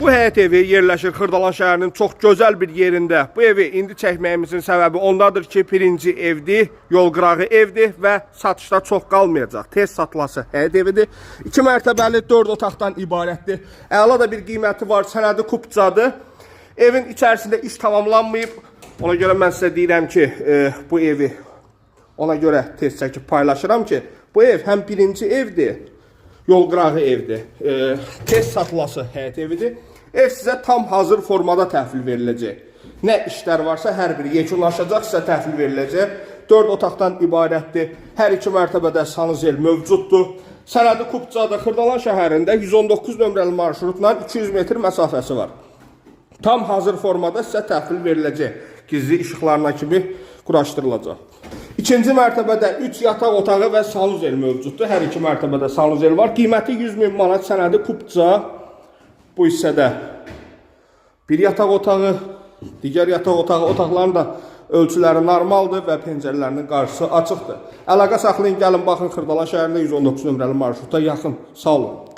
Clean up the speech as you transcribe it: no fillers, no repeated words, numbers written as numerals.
Bu həyət evi yerləşir Xırdalan şəhərinin çox gözəl bir yerində. Bu evi indi çəkməyimizin səbəbi ondadır ki, birinci evdir, yol qırağı evdir və satışda çox qalmayacaq. Tez satılası həyət evidir. 2 mərtəbəli 4 otaqdan ibarətdir. Əla da bir qiyməti var, sənədi kupcadır. Evin içərisində iş tamamlanmayıb. Ona görə mən sizə deyirəm ki, bu evi ona görə tez çəkib paylaşıram ki, bu ev həm birinci evdir, yol qırağı evdir, tez satılası həyət evidir. Ev sizə tam hazır formada təhvil veriləcək. Nə işlər varsa hər biri yekunlaşacaq, sizə təhvil veriləcək. 4 otaqdan ibarətdir. Hər 2 mərtəbədə sanuzel mövcuddur. Sənədi kupcada Xırdalan şəhərində 119 nömrəli marşrutla 200 metr məsafəsi var. Tam hazır formada sizə təhvil veriləcək. Gizli işıqlarına kimi quraşdırılacaq. İkinci mərtəbədə 3 yataq otağı və sanuzel mövcuddur. Hər 2 mərtəbədə sanuzel var. Qiyməti 100.000 manat, sənədi kupca. Bu hissədə bir yataq otağı, digər yataq otağı, otaqların da ölçüləri normaldır və pəncərələrinin qarşısı açıqdır. Əlaqə saxlayın, gəlin baxın Xırdalan şəhərində 119 nömrəli marşruta yaxın. Sağ olun.